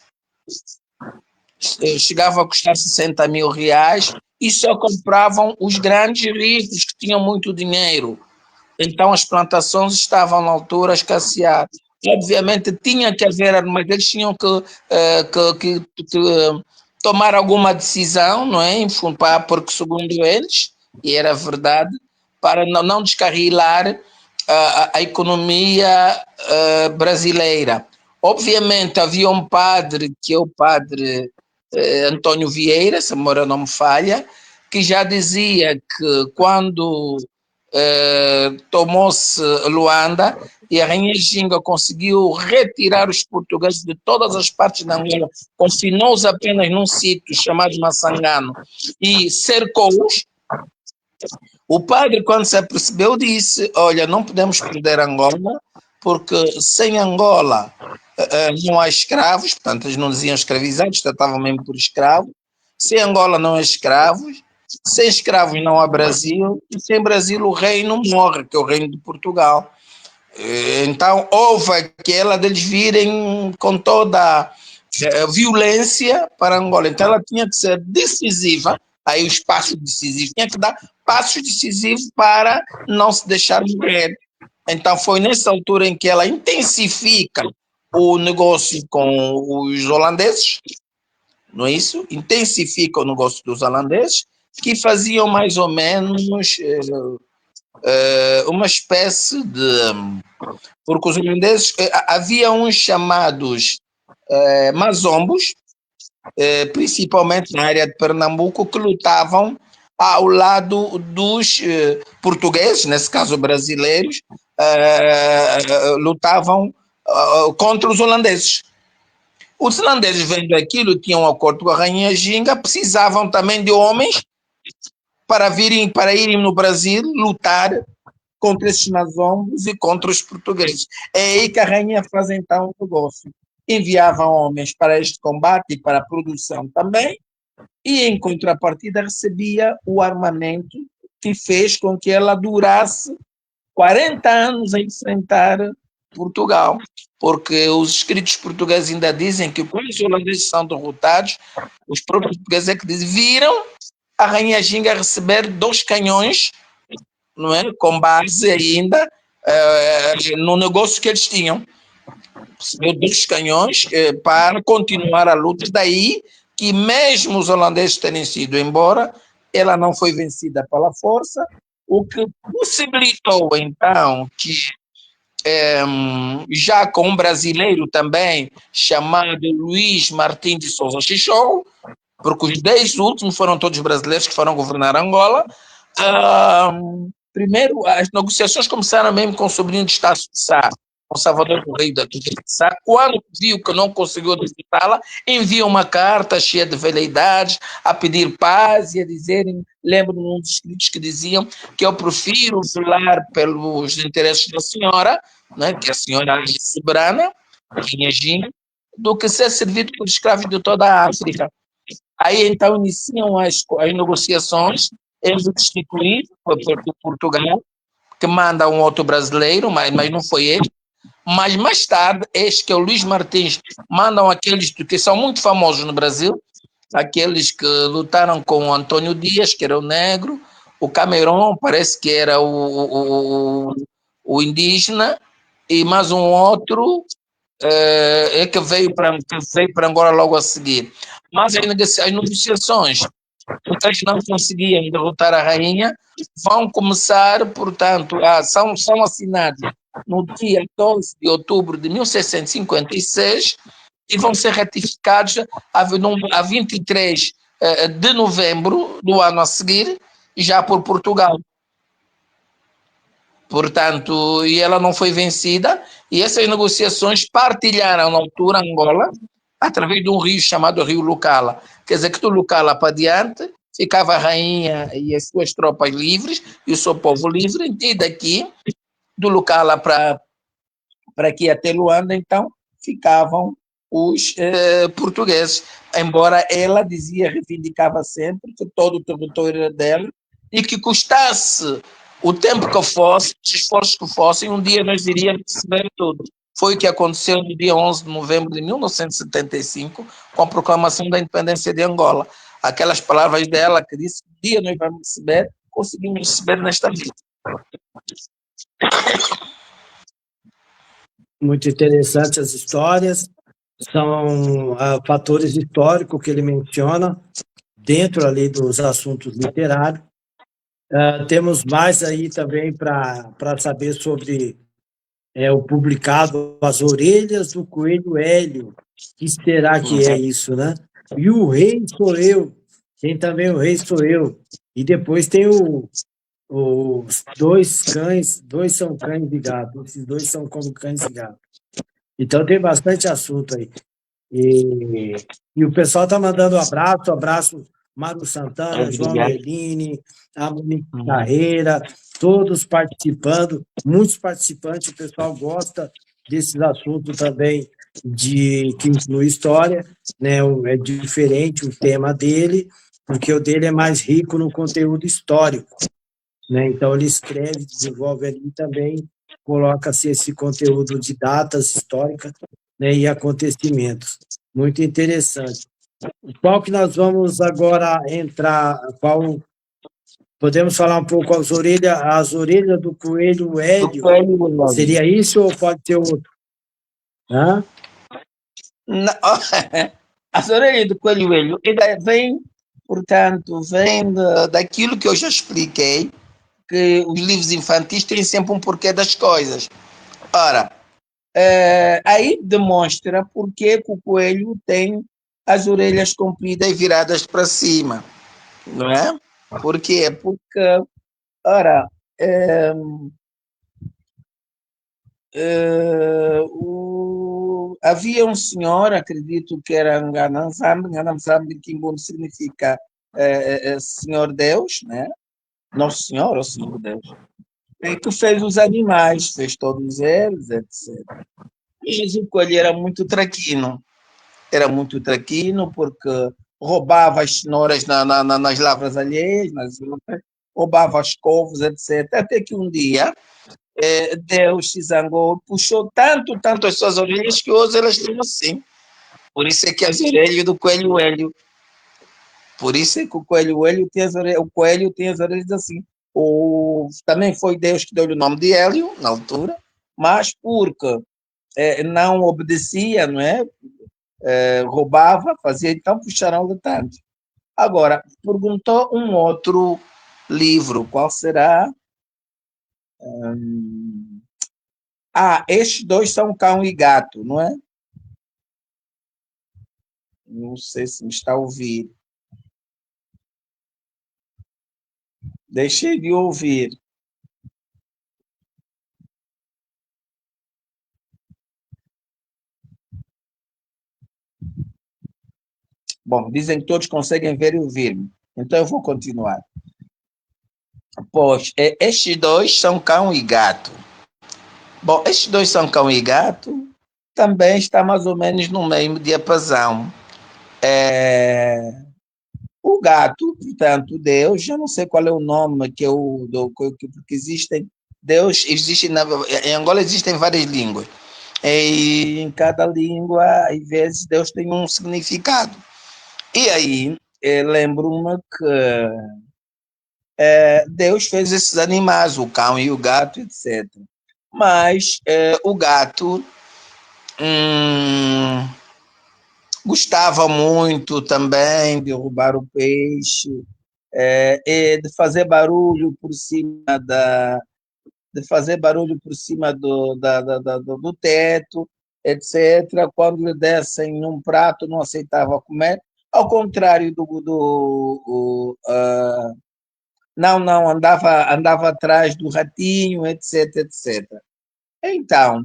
chegava a custar 60 mil reais, e só compravam os grandes ricos que tinham muito dinheiro. Então as plantações estavam na altura a escassear. Obviamente tinha que haver, mas eles tinham que tomar alguma decisão, não é? Porque segundo eles, e era verdade, para não descarrilar a economia brasileira. Obviamente havia um padre, que é o padre Antônio Vieira, se a memória não me falha, que já dizia que quando tomou-se Luanda e a Rainha Ginga conseguiu retirar os portugueses de todas as partes da Angola, confinou-os apenas num sítio chamado Massangano e cercou-os. O padre, quando se apercebeu, disse: olha, não podemos perder Angola, porque sem Angola não há escravos, portanto, eles não diziam escravizados, tratavam mesmo por escravos. Sem Angola não há escravos, sem escravos não há Brasil, e sem Brasil o reino morre, que é o reino de Portugal. Então, houve aquela deles virem com toda a violência para Angola. Então, ela tinha que ser decisiva, aí os passos decisivos, tinha que dar passos decisivos para não se deixar morrer. Então, foi nessa altura em que ela intensifica o negócio com os holandeses, não é isso? Intensifica o negócio dos holandeses, que faziam mais ou menos uma espécie de. Porque os holandeses, havia uns chamados mazombos, principalmente na área de Pernambuco, que lutavam ao lado dos portugueses, nesse caso brasileiros, lutavam contra os holandeses. Os holandeses, vendo aquilo, tinham um acordo com a Rainha Ginga, precisavam também de homens para irem no Brasil lutar contra esses mazombos e contra os portugueses. É aí que a rainha faz então o negócio. Enviava homens para este combate e para a produção também, e em contrapartida recebia o armamento que fez com que ela durasse 40 anos a enfrentar Portugal, porque os escritos portugueses ainda dizem que quando os holandeses são derrotados, os próprios portugueses é que viram a Rainha Ginga receber 2 canhões, não é? Com base ainda no negócio que eles tinham. Recebeu 2 canhões para continuar a luta. Daí que mesmo os holandeses terem sido embora, ela não foi vencida pela força, o que possibilitou então que já com um brasileiro também chamado Luís Martins de Souza Xixou, porque os 10 últimos foram todos brasileiros que foram governar Angola. Primeiro, as negociações começaram mesmo com o sobrinho de Estácio de Sá, com Salvador Correio da Tuga de Sá. Quando viu que não conseguiu derrotá-la, enviou uma carta cheia de veleidades a pedir paz e a dizerem, lembro-me de um dos escritos que diziam que eu prefiro zelar pelos interesses da senhora, né, que a senhora é soberana, Rainha Ginga, do que ser servido por escravos de toda a África. Aí então iniciam as negociações, eles destituídos por Portugal, que manda um outro brasileiro, mas não foi ele. Mas mais tarde, este que é o Luís Martins, mandam aqueles que são muito famosos no Brasil, aqueles que lutaram com o Antônio Dias, que era o negro, o Cameron, parece que era o indígena, e mais um outro que veio para Angola logo a seguir. Mas as negociações, porque eles não conseguiam derrotar a rainha, vão começar, portanto, são assinados no dia 12 de outubro de 1656 e vão ser ratificados a 23 de novembro do ano a seguir, já por Portugal. Portanto, e ela não foi vencida, e essas negociações partilharam na altura Angola, através de um rio chamado Rio Lucala. Quer dizer que do Lucala para diante ficava a rainha e as suas tropas livres, e o seu povo livre, e daqui, do Lucala para aqui até Luanda, então, ficavam os portugueses. Embora ela dizia, reivindicava sempre que todo o território era dela, e que custasse o tempo que fosse, os esforços que fossem, um dia nós iríamos receber tudo. Foi o que aconteceu no dia 11 de novembro de 1975, com a proclamação da independência de Angola. Aquelas palavras dela que disse que um dia nós vamos receber, conseguimos receber nesta vida. Muito interessantes as histórias, são fatores históricos que ele menciona dentro ali dos assuntos literários. Temos mais aí também para saber sobre o publicado As Orelhas do Coelho Hélio. Que será que é isso, né? E O Rei Sou Eu. Tem também O Rei Sou Eu. E depois tem os 2 cães, 2 são cães e gato. Esses 2 são como cães e gato. Então tem bastante assunto aí. E o pessoal está mandando abraço, Mário Santana, João Merlini, a Monique Carreira, todos participando, muitos participantes, o pessoal gosta desses assuntos também que inclui história, né? É diferente o tema dele, porque o dele é mais rico no conteúdo histórico, né? Então ele escreve, desenvolve ali também, coloca-se esse conteúdo de datas históricas, né, e acontecimentos. Muito interessante. Qual que nós vamos agora entrar? Podemos falar um pouco as orelhas do Coelho Hélio? Seria isso ou pode ser outro? Hã? Não, as orelhas do Coelho Hélio vem daquilo que eu já expliquei, que os livros infantis têm sempre um porquê das coisas. Ora, aí demonstra porque que o coelho tem as orelhas compridas e viradas para cima, não é? Por quê? Porque, ora, é, havia um senhor, acredito que era Nganamzambi, que significa Senhor Deus, né? Nosso Senhor, ou Senhor Deus, que fez os animais, fez todos eles, etc. Mas o coelho era muito traquino porque roubava as cenouras nas lavras alheias, nas outras, roubava as couves, etc. Até que um dia Deus se zangou, puxou tanto as suas orelhas que hoje elas estão assim. Por isso é que as orelhas do coelho Hélio, por isso é que o coelho Hélio tem as orelhas, o coelho tem as orelhas assim. Também foi Deus que deu-lhe o nome de Hélio, na altura, mas porque não obedecia, não é? Roubava, fazia, então puxaram-lhe tanto. Agora, perguntou um outro livro, qual será? Estes dois são cão e gato, não é? Não sei se me está a ouvir. Deixei de ouvir. Bom, dizem que todos conseguem ver e ouvir-me. Então eu vou continuar. Pois, estes dois são cão e gato. Bom, estes dois são cão e gato, também está mais ou menos no mesmo diapasão. O gato, portanto, Deus, eu não sei qual é o nome porque existem, Deus, existe em Angola existem várias línguas. E em cada língua, às vezes, Deus tem um significado. E aí, lembro-me que Deus fez esses animais, o cão e o gato, etc. Mas o gato hum, gostava muito também de roubar o peixe, e de fazer barulho por cima de fazer barulho por cima do teto, etc. Quando lhe dessem num prato, não aceitava comer. Ao contrário não, andava atrás do ratinho, etc, etc. Então,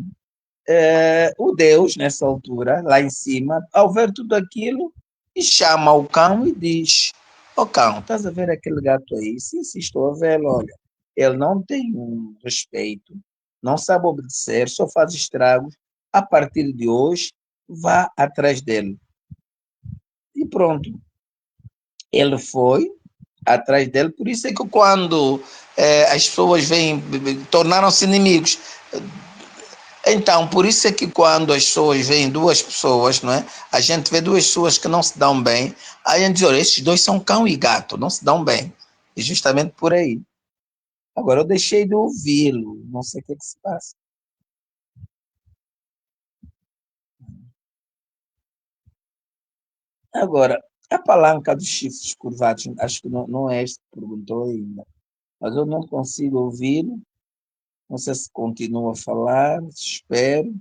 o Deus, nessa altura, lá em cima, ao ver tudo aquilo, e chama o cão e diz: Ó cão, estás a ver aquele gato aí? Sim, sim, estou a vê-lo, olha. Ele não tem um respeito, não sabe obedecer, só faz estragos. A partir de hoje, vá atrás dele. E pronto. Ele foi atrás dele, por isso é que quando as pessoas vêm, tornaram-se inimigos. Então, por isso é que quando as pessoas veem duas pessoas, não é? A gente vê duas pessoas que não se dão bem, aí a gente diz, olha, esses dois são cão e gato, não se dão bem. E justamente por aí. Agora, eu deixei de ouvi-lo, não sei o que é que se passa. Agora, a palanca dos chifres curvados, acho que não é este que perguntou ainda, mas eu não consigo ouvi-lo, não sei se continua a falar, espero.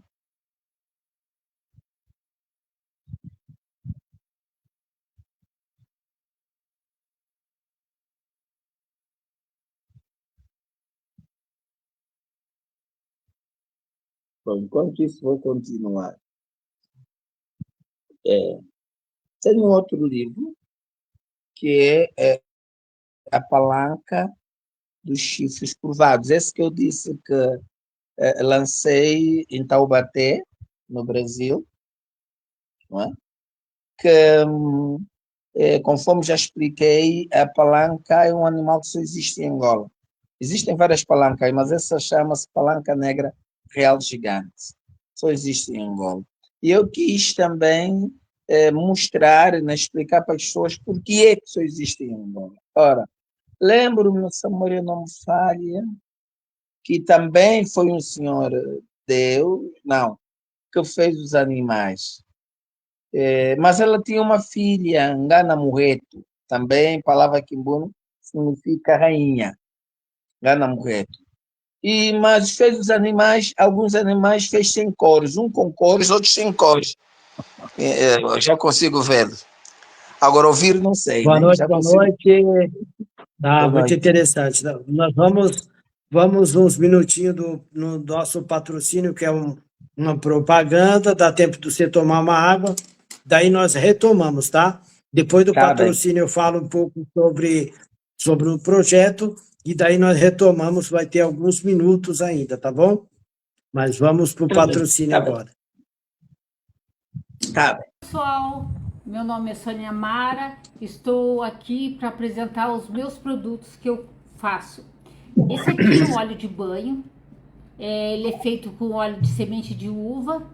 Bom, enquanto isso, vou continuar. É, tem um outro livro, que é A Palanca dos Chifres Curvados. Esse que eu disse que lancei em Taubaté, no Brasil, não é? Que, conforme já expliquei, a palanca é um animal que só existe em Angola. Existem várias palancas, mas essa chama-se palanca negra real gigante. Só existe em Angola. E eu quis também mostrar, né, explicar para as pessoas por que é que só existe em Angola. Ora, lembro-me, se a memória não me falha, que também foi um senhor Deus, não, que fez os animais. Mas ela tinha uma filha, Ngana Mureto, também, palavra quimbuno, significa rainha, Ngana Mureto. Mas fez os animais, alguns animais fez sem cores, um com cores, outros sem cores. Eu já consigo ver. Agora, ouvir, não sei, Boa né? noite, Já boa consigo. noite. Boa Tá, muito noite. interessante. Nós vamos uns minutinhos no nosso patrocínio, que é uma propaganda, dá tempo de você tomar uma água, daí nós retomamos, tá? Depois do Tá bem. patrocínio eu falo um pouco sobre o projeto, e daí nós retomamos, vai ter alguns minutos ainda, tá bom? Mas vamos para o Tá bem. patrocínio Tá bem. agora. Tá bem. Pessoal, meu nome é Sônia Mara, estou aqui para apresentar os meus produtos que eu faço. Esse aqui é um óleo de banho, ele é feito com óleo de semente de uva,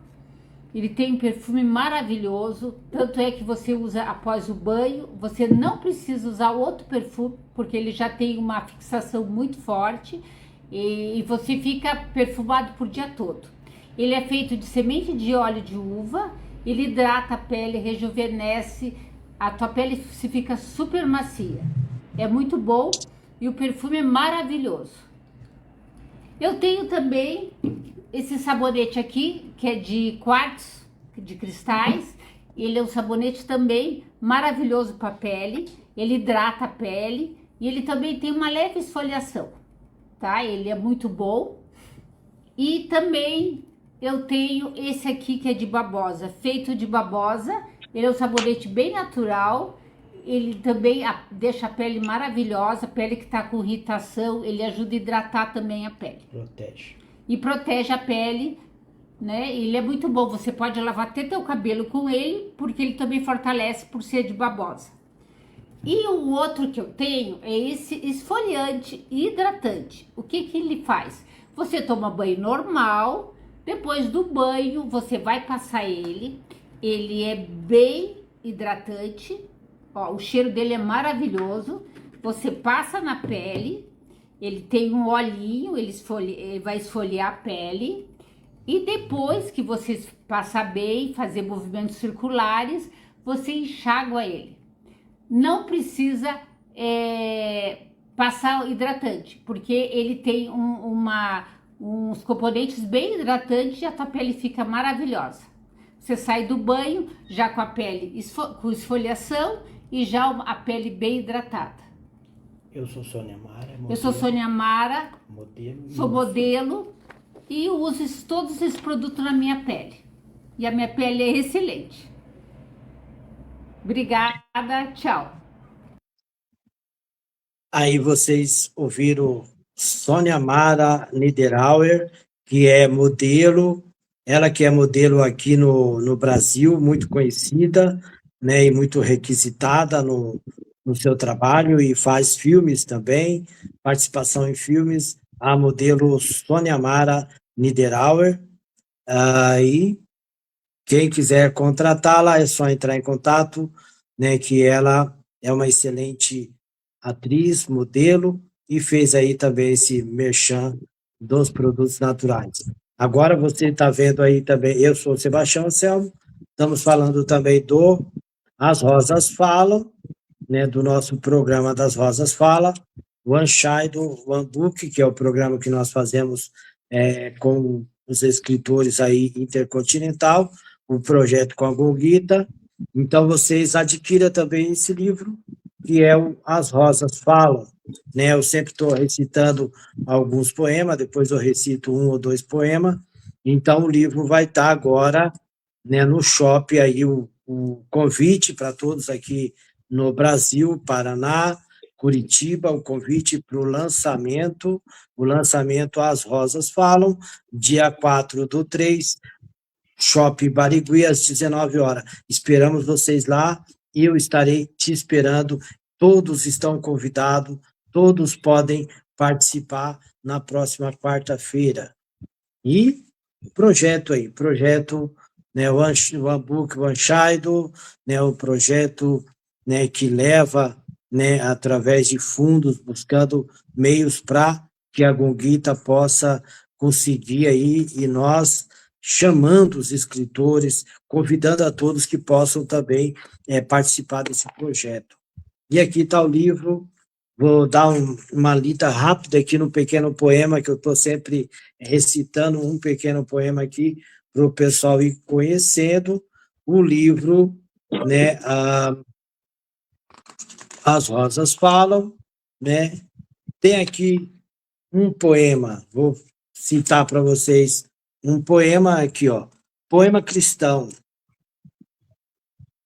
ele tem um perfume maravilhoso, tanto é que você usa após o banho, você não precisa usar outro perfume, porque ele já tem uma fixação muito forte e você fica perfumado por dia todo. Ele é feito de semente de óleo de uva, ele hidrata a pele, rejuvenesce, a tua pele se fica super macia. É muito bom e o perfume é maravilhoso. Eu tenho também esse sabonete aqui, que é de quartzo, de cristais. Ele é um sabonete também maravilhoso para a pele, ele hidrata a pele e ele também tem uma leve esfoliação, tá? Ele é muito bom. E também eu tenho esse aqui que é de babosa, feito de babosa. Ele é um sabonete bem natural. Ele também deixa a pele maravilhosa, pele que está com irritação, ele ajuda a hidratar também a pele. Protege. E protege a pele, né? Ele é muito bom, você pode lavar até teu cabelo com ele, porque ele também fortalece por ser de babosa. E o outro que eu tenho é esse esfoliante e hidratante. O que que ele faz? Você toma banho normal, depois do banho você vai passar ele é bem hidratante, ó, o cheiro dele é maravilhoso, você passa na pele, ele tem um olhinho, ele vai esfoliar a pele, e depois que você passar bem, fazer movimentos circulares, você enxágua ele. Não precisa passar hidratante, porque ele tem uns componentes bem hidratantes e a tua pele fica maravilhosa. Você sai do banho já com a pele com esfoliação e já a pele bem hidratada. Eu sou Sônia Mara. Eu sou Sônia Mara, sou modelo e uso todos esses produtos na minha pele. E a minha pele é excelente. Obrigada, tchau. Aí vocês ouviram Sônia Mara Niederauer, que é modelo, ela que é modelo aqui no Brasil, muito conhecida, né, e muito requisitada no seu trabalho, e faz filmes também, participação em filmes, a modelo Sônia Mara Niederauer. Aí, quem quiser contratá-la, é só entrar em contato, né, que ela é uma excelente atriz, modelo, e fez aí também esse merchan dos produtos naturais. Agora você está vendo aí também, eu sou o Sebastião Anselmo, estamos falando também do As Rosas Falam, né, do nosso programa das Rosas Fala, One Child, One Book, que é o programa que nós fazemos com os escritores aí intercontinental, o projeto com a Golguita. Então, vocês adquiram também esse livro, que é o As Rosas Falam, né? Eu sempre estou recitando alguns poemas, depois eu recito 1 ou 2 poemas, então o livro vai estar agora, né, no shopping, aí o convite para todos aqui no Brasil, Paraná, Curitiba, o convite para o lançamento As Rosas Falam, dia 4/3, Shopping Barigui, às 19 horas. Esperamos vocês lá, eu estarei te esperando, todos estão convidados, todos podem participar na próxima quarta-feira. E projeto, né, One Book, One Child, né, o projeto, né, que leva, né, através de fundos, buscando meios para que a Golguita possa conseguir aí, e nós chamando os escritores, convidando a todos que possam também participar desse projeto. E aqui está o livro, vou dar uma lida rápida aqui no pequeno poema, que eu estou sempre recitando um pequeno poema aqui, para o pessoal ir conhecendo, o livro, né, As Rosas Falam, né? Tem aqui um poema, vou citar para vocês um poema aqui, ó. Poema cristão.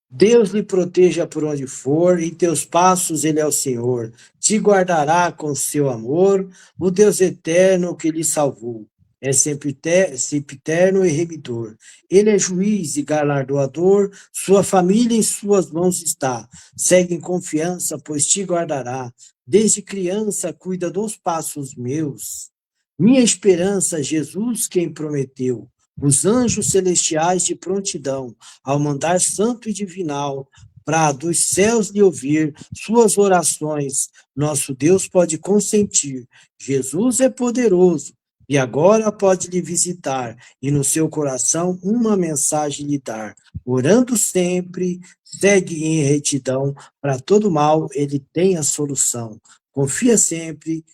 Deus lhe proteja por onde for, em teus passos ele é o Senhor. Te guardará com seu amor, o Deus eterno que lhe salvou. É sempre eterno e remidor. Ele é juiz e galardoador, sua família em suas mãos está. Segue em confiança, pois te guardará. Desde criança cuida dos passos meus. Minha esperança, Jesus quem prometeu. Os anjos celestiais de prontidão ao mandar santo e divinal, para dos céus lhe ouvir suas orações, nosso Deus pode consentir. Jesus é poderoso e agora pode lhe visitar e no seu coração uma mensagem lhe dar. Orando sempre, segue em retidão, para todo mal ele tem a solução. Confia sempre,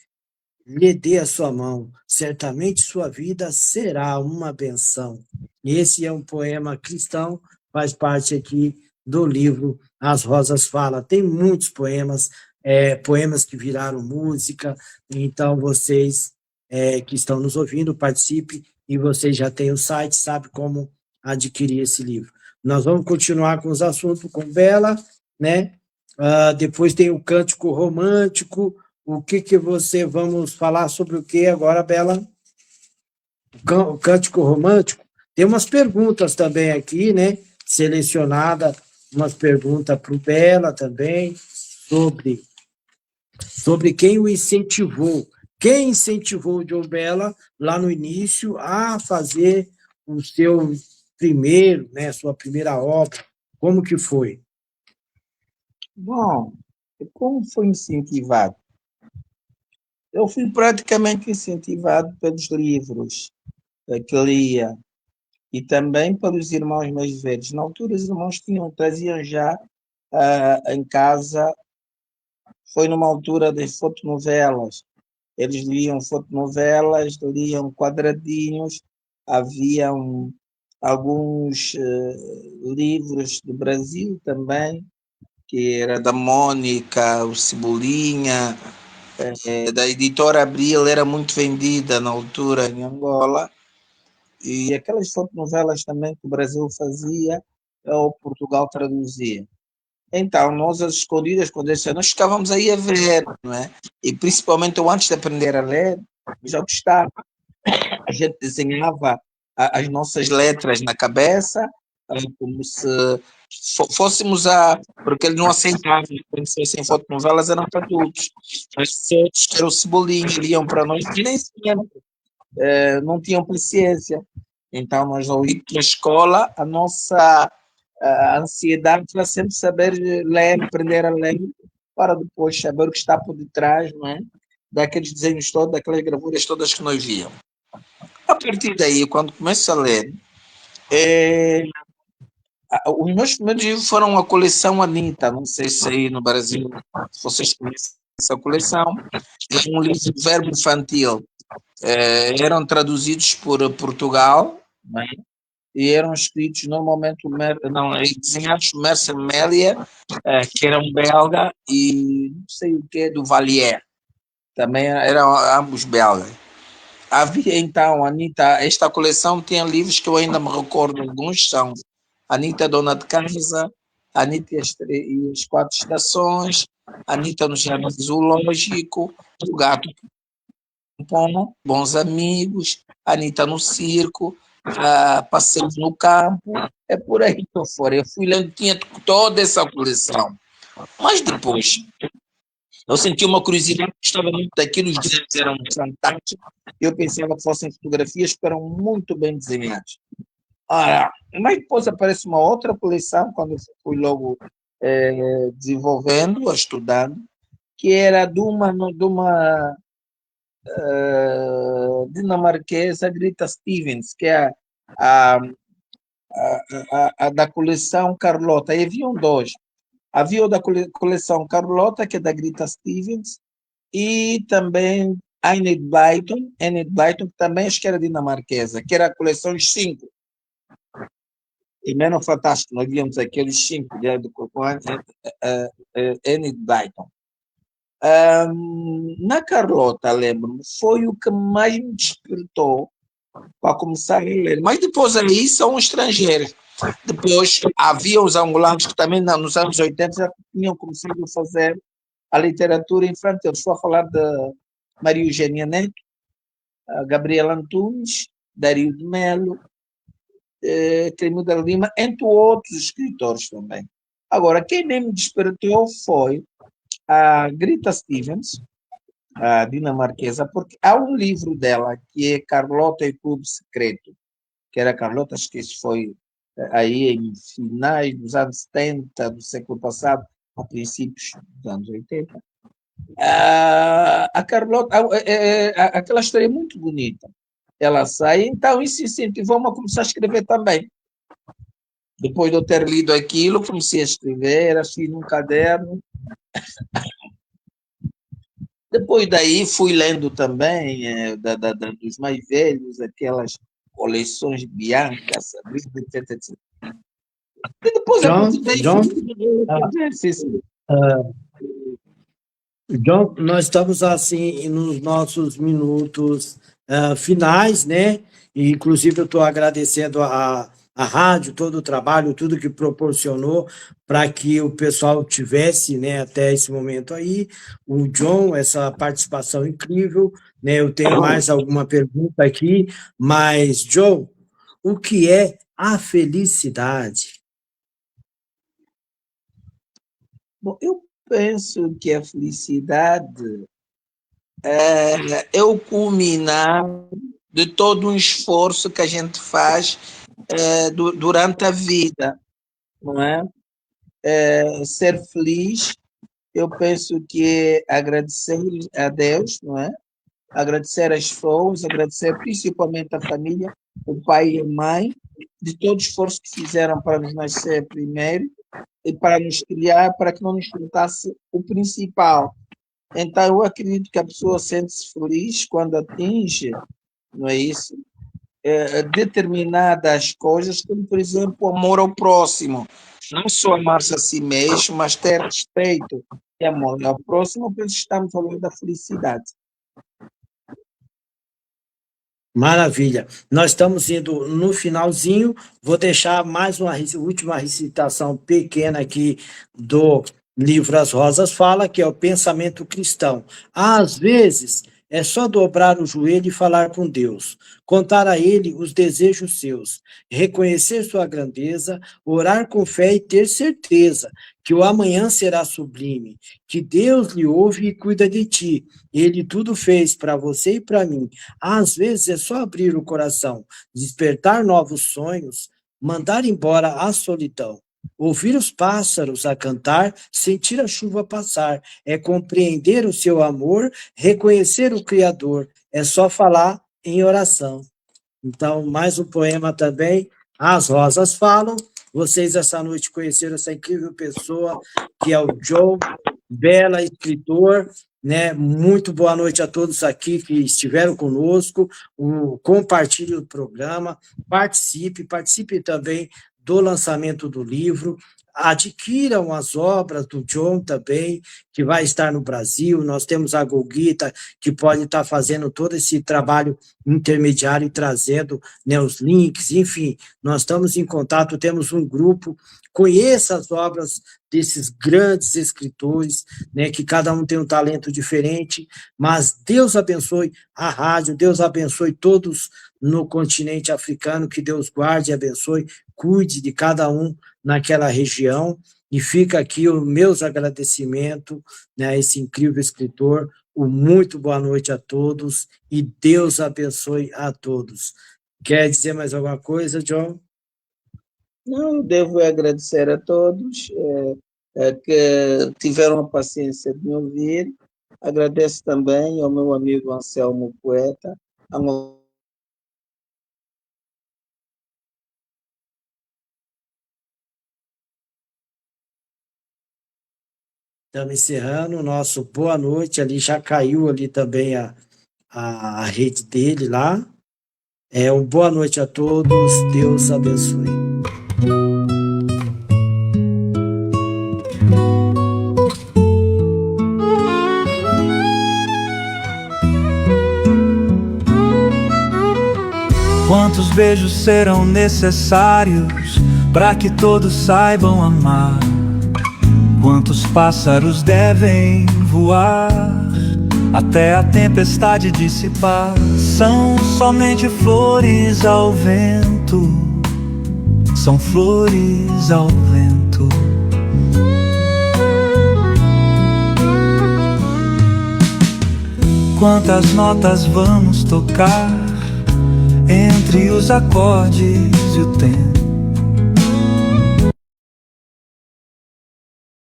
lhe dê a sua mão, certamente sua vida será uma benção. Esse é um poema cristão, faz parte aqui do livro As Rosas Falam. Tem muitos poemas, poemas que viraram música, então vocês que estão nos ouvindo, participe, e vocês já têm o site, sabe como adquirir esse livro. Nós vamos continuar com os assuntos com Bela, né? Depois tem o Cântico Romântico. O que você vamos falar sobre o que agora, Bela? O Cântico Romântico. Tem umas perguntas também aqui, né? Selecionada, umas perguntas para o Bela também, sobre quem o incentivou. Quem incentivou o Joe Bela lá no início a fazer o seu primeiro, né? Sua primeira obra? Como que foi? Bom, como foi incentivado? Eu fui praticamente incentivado pelos livros que lia e também pelos irmãos mais velhos. Na altura, os irmãos traziam já em casa, foi numa altura das fotonovelas. Eles liam fotonovelas, liam quadradinhos, haviam alguns livros do Brasil também, que era da Mônica, o Cebolinha, da editora Abril, era muito vendida na altura em Angola, e aquelas fotonovelas também que o Brasil fazia, ou Portugal traduzia. Então, nós, as escondidas, quando nós ficávamos aí a ver, não é? E principalmente eu, antes de aprender a ler, já gostava. A gente desenhava as nossas letras na cabeça, como se fôssemos a. Porque eles não aceitavam, quando fossem fotonovelas, eram para adultos. As pessoas que eram cebolinha, liam para nós, e nem sempre, não tinham paciência. Então, nós, ao ir para a escola, a nossa ansiedade era sempre saber ler, aprender a ler, para depois saber o que está por detrás, não é? Daqueles desenhos todos, daquelas gravuras todas que nós víamos. A partir daí, quando começo a ler, os meus primeiros livros foram a coleção Anitta, não sei se aí no Brasil, se vocês conhecem essa coleção, é um livro de verbo infantil, eram traduzidos por Portugal, né? E eram escritos normalmente, desenhados por Mercer Melia, que era um belga, e não sei o que, do Valier, também eram ambos belgas. Havia então, Anitta, esta coleção tinha livros que eu ainda me recordo, alguns são Anitta, Dona de Casa, Anitta e as Quatro Estações, Anitta no Jardim Zoológico, O Gato Pão, Bons Amigos, Anitta no Circo, Passeios no Campo, é por aí que eu fora. Eu fui lendo, tinha toda essa coleção. Mas depois, eu senti uma curiosidade, gostava muito daquilo, os desenhos eram fantásticos, eu pensava que fossem fotografias que eram muito bem desenhadas. Mas depois aparece uma outra coleção, quando eu fui logo desenvolvendo, estudando, que era de uma dinamarquesa, Grita Stevens, que é a da coleção Carlota. E haviam dois. Havia o da coleção Carlota, que é da Grita Stevens, e também Enid Blyton, que também acho que era dinamarquesa, que era a coleção Os Cinco. E menos fantástico, nós víamos aqueles 5 com Enid Blyton. Na Carlota, lembro-me, foi o que mais me despertou para começar a ler. Mas depois aí são estrangeiros. Depois havia os angolanos que também nos anos 80 já tinham começado a fazer a literatura infantil. Estou a falar de Maria Eugênia Neto, Gabriela Antunes, Dario de Melo, Clemilda Lima, entre outros escritores também. Agora, quem nem me despertou foi a Grita Stevens, a dinamarquesa, porque há um livro dela que é Carlota e o Clube Secreto, que era Carlota, acho que isso foi aí em finais dos anos 70 do século passado, a princípios dos anos 80. A Carlota, aquela história é muito bonita. Ela sai, então isso incentivou-me a começar a escrever também. Depois de eu ter lido aquilo, comecei a escrever, assim, num caderno. Depois daí fui lendo também dos mais velhos, aquelas coleções Bianca, Sabrina, etc, etc. E depois a partir daí John, nós estamos assim nos nossos minutos finais, né? E, inclusive, eu estou agradecendo a rádio, todo o trabalho, tudo que proporcionou para que o pessoal tivesse, né, até esse momento aí. O John, essa participação incrível, né? Eu tenho mais alguma pergunta aqui, mas, John, o que é a felicidade? Bom, eu penso que a felicidade é o culminar de todo um esforço que a gente faz durante a vida, não é? Ser feliz, eu penso que é agradecer a Deus, não é? Agradecer as pessoas, agradecer principalmente a família, o pai e a mãe, de todo o esforço que fizeram para nos nascer primeiro e para nos criar, para que não nos faltasse o principal. Então, eu acredito que a pessoa sente-se feliz quando atinge, não é isso? Determinadas coisas, como, por exemplo, o amor ao próximo. Não só amar-se a si mesmo, mas ter respeito e amor ao próximo, porque estamos falando da felicidade. Maravilha. Nós estamos indo no finalzinho. Vou deixar mais uma última recitação pequena aqui do livro As Rosas Fala, que é o pensamento cristão. Às vezes, é só dobrar o joelho e falar com Deus, contar a Ele os desejos seus, reconhecer sua grandeza, orar com fé e ter certeza que o amanhã será sublime, que Deus lhe ouve e cuida de ti. Ele tudo fez para você e para mim. Às vezes é só abrir o coração, despertar novos sonhos, mandar embora a solidão. Ouvir os pássaros a cantar, sentir a chuva passar, é compreender o seu amor, reconhecer o Criador, é só falar em oração. Então, mais um poema também, As Rosas Falam. Vocês essa noite conheceram essa incrível pessoa que é o John, bela escritor, né? Muito boa noite a todos aqui que estiveram conosco. Compartilhe o programa, participe também do lançamento do livro, adquiram as obras do John também, que vai estar no Brasil. Nós temos a Golguita, que pode estar fazendo todo esse trabalho intermediário e trazendo, né, os links, enfim, nós estamos em contato, temos um grupo. Conheça as obras desses grandes escritores, né, que cada um tem um talento diferente, mas Deus abençoe a rádio, Deus abençoe todos no continente africano, que Deus guarde e abençoe, cuide de cada um naquela região, e fica aqui os meus agradecimentos, né, a esse incrível escritor. Muito boa noite a todos, e Deus abençoe a todos. Quer dizer mais alguma coisa, John? Não, devo agradecer a todos que tiveram a paciência de me ouvir. Agradeço também ao meu amigo Anselmo Poeta, Estamos encerrando o nosso boa noite. Ali já caiu ali também a rede dele lá. Um boa noite a todos. Deus abençoe. vejo serão necessários para que todos saibam amar. Quantos pássaros devem voar até a tempestade dissipar? São somente flores ao vento, são flores ao vento. Quantas notas vamos tocar entre os acordes e o tempo?